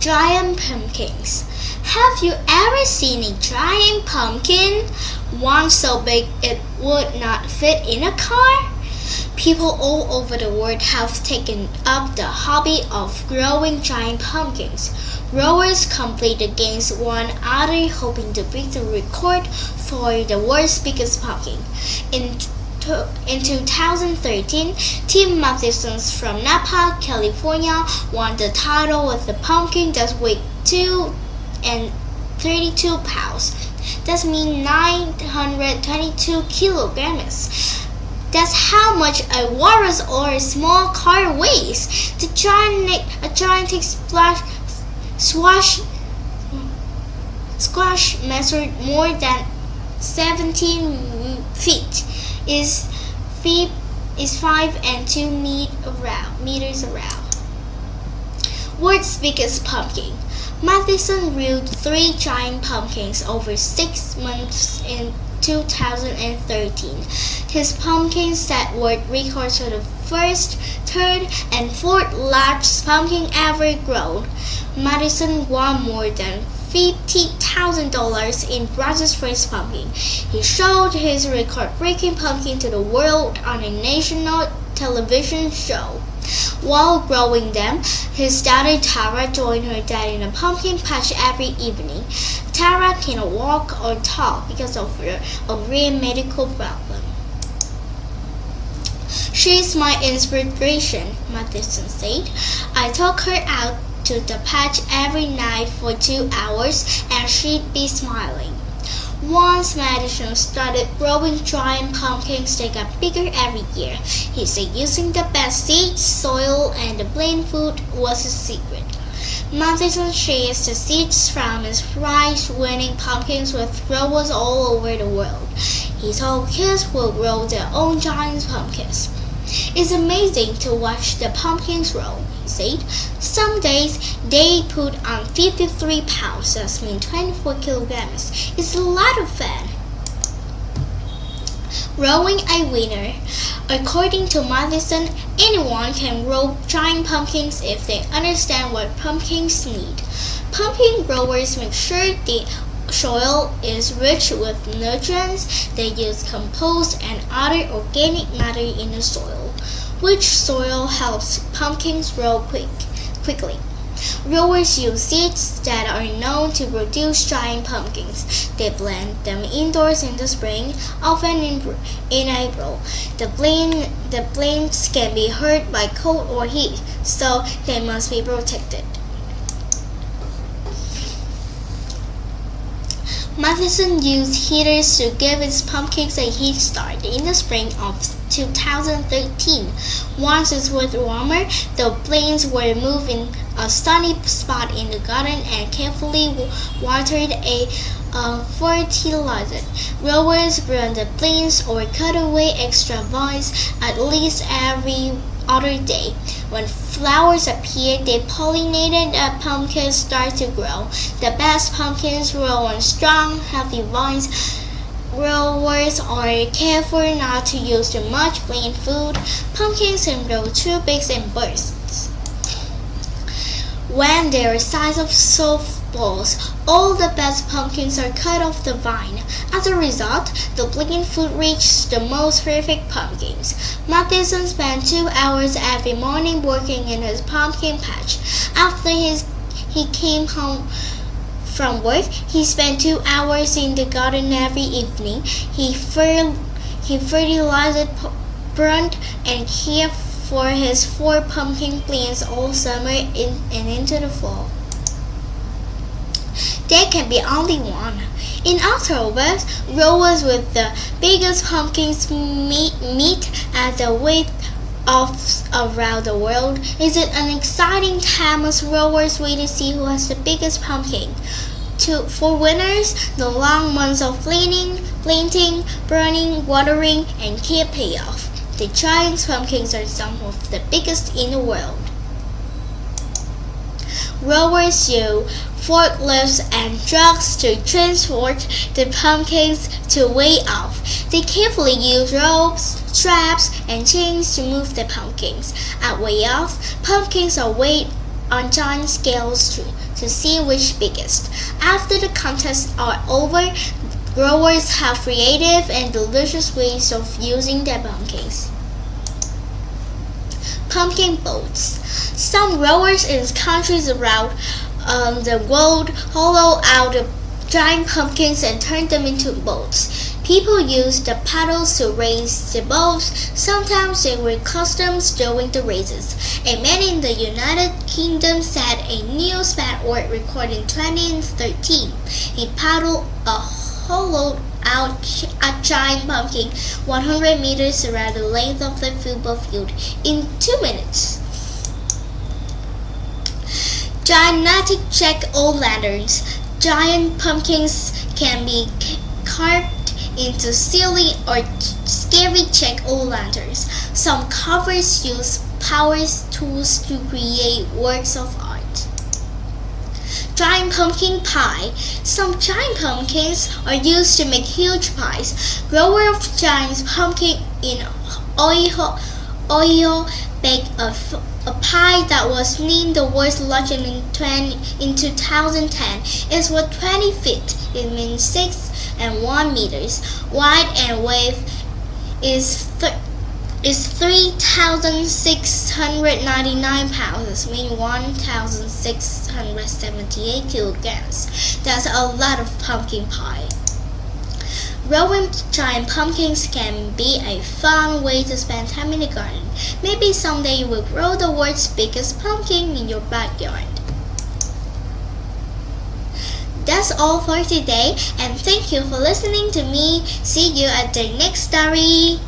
Giant pumpkins. Have you ever seen a giant pumpkin? One so big it would not fit in a car? People all over the world have taken up the hobby of growing giant pumpkins. Growers compete against one another hoping to break the record for the world's biggest pumpkin. In 2013, Tim Matheson's from Napa, California, won the title with the pumpkin that weighed 232 pounds. That means 922 kilograms. That's how much a walrus or a small car weighs. A gigantic squash measured more than 17 feet. Is 5 and 2 meters around. World's biggest pumpkin. Matheson grew 3 giant pumpkins over 6 months in 2013. His pumpkins set world records for the first, third, and fourth largest pumpkin ever grown. Madison won more than $50,000 in Brazil's first pumpkin. He showed his record-breaking pumpkin to the world on a national television show. While growing them, his daughter Tara joined her dad in a pumpkin patch every evening. Tara cannot walk or talk because of a rare medical problem. She's my inspiration, Matheson said. I took her out to the patch every night for 2 hours and she'd be smiling. Once Madison started growing giant pumpkins, they got bigger every year. He said using the best seeds, soil, and the plain food was his secret. Matheson shares the seeds from his prize-winning pumpkins with growers all over the world. He told kids will grow their own giant pumpkins. It's amazing to watch the pumpkins grow, he said. Some days they put on 53 pounds, that means 24 kilograms. It's a lot of fun. Growing a winner. According to Matheson, anyone can grow giant pumpkins if they understand what pumpkins need. Pumpkin growers make sure the soil is rich with nutrients. They use compost and other organic matter in the soil, which soil helps pumpkins grow quickly. Growers use seeds that are known to produce giant pumpkins. They plant them indoors in the spring, often in April. The plants can be hurt by cold or heat, so they must be protected. Matheson used heaters to give his pumpkins a heat start in the spring of 2013. Once it was warmer, the plants were moved in a sunny spot in the garden and carefully watered and fertilized. Growers prune the plants or cut away extra vines at least every other day. When flowers appear, they pollinated the pumpkins start to grow. The best pumpkins grow on strong, healthy vines. Growers are careful not to use too much plain food. Pumpkins can grow too big in bursts. When they're the size of softballs, all the best pumpkins are cut off the vine. As a result, the plain fruit reaches the most perfect pumpkins. Matheson spent 2 hours every morning working in his pumpkin patch. After he came home from work, he spent 2 hours in the garden every evening. He fertilized, pruned, and cared for his 4 pumpkin plants all summer and into the fall. There can be only one. In October, growers with the biggest pumpkins meet at the weight of around the world. It's an exciting time as growers wait to see who has the biggest pumpkin. For winners, the long months of planting, pruning, watering, and care pay off. The giant pumpkins are some of the biggest in the world. Growers use forklifts and trucks to transport the pumpkins to weigh off. They carefully use ropes, straps, and chains to move the pumpkins. At weigh off, pumpkins are weighed on giant scales to to see which biggest. After the contests are over, growers have creative and delicious ways of using their pumpkins. Pumpkin boats. Some growers in countries around the world hollow out the giant pumpkins and turn them into boats. People use the paddles to race the boats. Sometimes they wear costumes during the races. A man in the United Kingdom said a news report recorded in 2013. He paddled a hollowed out a giant pumpkin 100 meters around the length of the football field in 2 minutes. Gigantic jack-o'-lanterns. Giant pumpkins can be carved into silly or scary jack-o'-lanterns. Some carvers use power tools to create works of art. Giant pumpkin pie. Some giant pumpkins are used to make huge pies. Grower of giant pumpkin in oil baked a pie that was named the world's largest in 2010. It's what 20 feet. It means 6 and 1 meters wide, and weight is 3,699 pounds. This means 1,678 kilograms. That's a lot of pumpkin pie. Growing giant pumpkins can be a fun way to spend time in the garden. Maybe someday you will grow the world's biggest pumpkin in your backyard. That's all for today, and thank you for listening to me. See you at the next story.